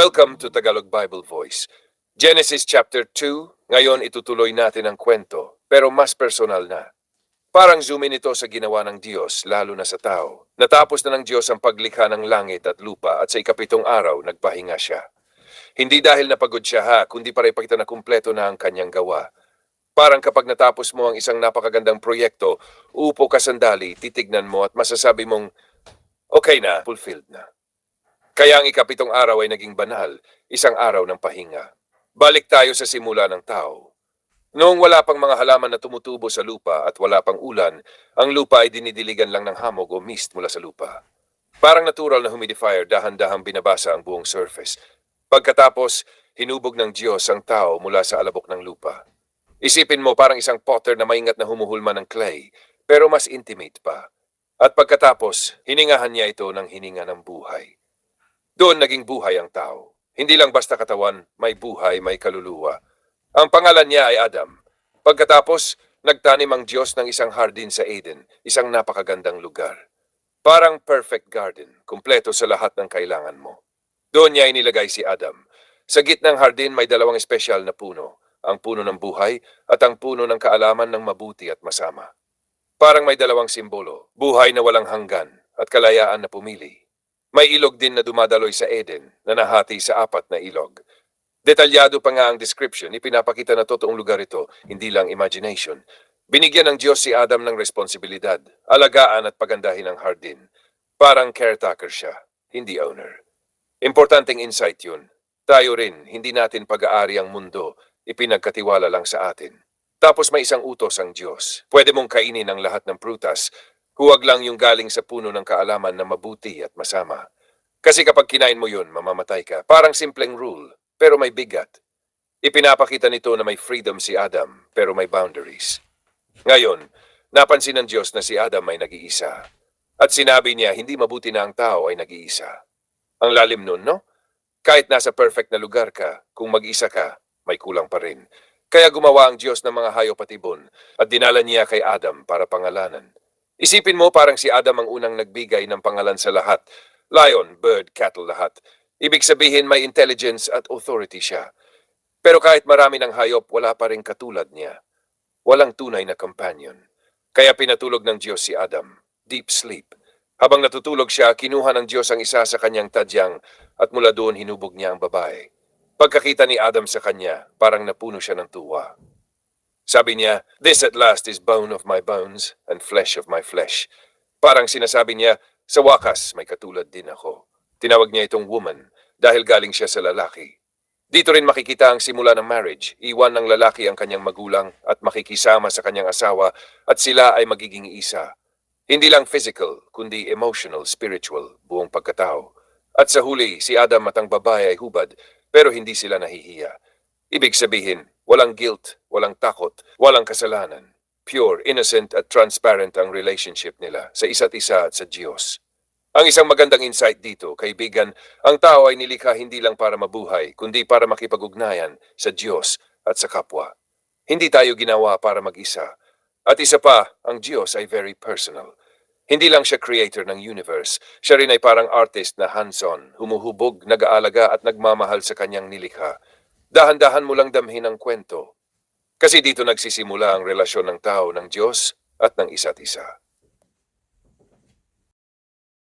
Welcome to Tagalog Bible Voice. Genesis chapter 2, ngayon itutuloy natin ang kwento, pero mas personal na. Parang zoom in ito sa ginawa ng Diyos, lalo na sa tao. Natapos na ng Diyos ang paglikha ng langit at lupa at sa ikapitong araw, nagpahinga siya. Hindi dahil napagod siya kundi para ipakita na kumpleto na ang kanyang gawa. Parang kapag natapos mo ang isang napakagandang proyekto, uupo ka sandali, titignan mo at masasabi mong, okay na, fulfilled na. Kaya ang ikapitong araw ay naging banal, isang araw ng pahinga. Balik tayo sa simula ng tao. Noong wala pang mga halaman na tumutubo sa lupa at wala pang ulan, ang lupa ay dinidiligan lang ng hamog o mist mula sa lupa. Parang natural na humidifier, dahan-dahang binabasa ang buong surface. Pagkatapos, hinubog ng Diyos ang tao mula sa alabok ng lupa. Isipin mo parang isang potter na maingat na humuhulma ng clay, pero mas intimate pa. At pagkatapos, hiningahan niya ito ng hininga ng buhay. Doon naging buhay ang tao. Hindi lang basta katawan, may buhay, may kaluluwa. Ang pangalan niya ay Adam. Pagkatapos, nagtanim ang Diyos ng isang hardin sa Eden, isang napakagandang lugar. Parang perfect garden, kumpleto sa lahat ng kailangan mo. Doon niya inilagay si Adam. Sa gitnang hardin may dalawang espesyal na puno, ang puno ng buhay at ang puno ng kaalaman ng mabuti at masama. Parang may dalawang simbolo, buhay na walang hanggan at kalayaan na pumili. May ilog din na dumadaloy sa Eden na nahati sa 4 na ilog. Detalyado pa nga ang description, ipinapakita na totoong lugar ito, hindi lang imagination. Binigyan ng Diyos si Adam ng responsibilidad, alagaan at pagandahin ang hardin. Parang caretaker siya, hindi owner. Importanteng insight yun. Tayo rin, hindi natin pag-aari ang mundo, ipinagkatiwala lang sa atin. Tapos may isang utos ang Diyos. Pwede mong kainin ang lahat ng prutas, huwag lang yung galing sa puno ng kaalaman na mabuti at masama. Kasi kapag kinain mo yun, mamamatay ka. Parang simpleng rule, pero may bigat. Ipinapakita nito na may freedom si Adam, pero may boundaries. Ngayon, napansin ng Diyos na si Adam ay nag-iisa. At sinabi niya, hindi mabuti na ang tao ay nag-iisa. Ang lalim nun, no? Kahit nasa perfect na lugar ka, kung mag-isa ka, may kulang pa rin. Kaya gumawa ang Diyos ng mga hayop at ibon at dinala niya kay Adam para pangalanan. Isipin mo parang si Adam ang unang nagbigay ng pangalan sa lahat. Lion, bird, cattle, lahat. Ibig sabihin may intelligence at authority siya. Pero kahit marami ng hayop, wala pa rin katulad niya. Walang tunay na companion. Kaya pinatulog ng Diyos si Adam. Deep sleep. Habang natutulog siya, kinuha ng Diyos ang isa sa kanyang tadyang at mula doon hinubog niya ang babae. Pagkakita ni Adam sa kanya, parang napuno siya ng tuwa. Sabi niya, this at last is bone of my bones and flesh of my flesh. Parang sinasabi niya, sa wakas may katulad din ako. Tinawag niya itong woman dahil galing siya sa lalaki. Dito rin makikita ang simula ng marriage. Iwan ng lalaki ang kanyang magulang at makikisama sa kanyang asawa at sila ay magiging isa. Hindi lang physical, kundi emotional, spiritual, buong pagkatao. At sa huli, si Adam at ang babae ay hubad, pero hindi sila nahihiya. Ibig sabihin, walang guilt, walang takot, walang kasalanan. Pure, innocent at transparent ang relationship nila sa isa't isa at sa Diyos. Ang isang magandang insight dito, kaibigan, ang tao ay nilikha hindi lang para mabuhay, kundi para makipag-ugnayan sa Diyos at sa kapwa. Hindi tayo ginawa para mag-isa. At isa pa, ang Diyos ay very personal. Hindi lang siya creator ng universe, siya rin ay parang artist na hands-on, humuhubog, nag-aalaga at nagmamahal sa kanyang nilikha. Dahan-dahan mo lang damhin ang kwento. Kasi dito nagsisimula ang relasyon ng tao ng Diyos at ng isa't isa.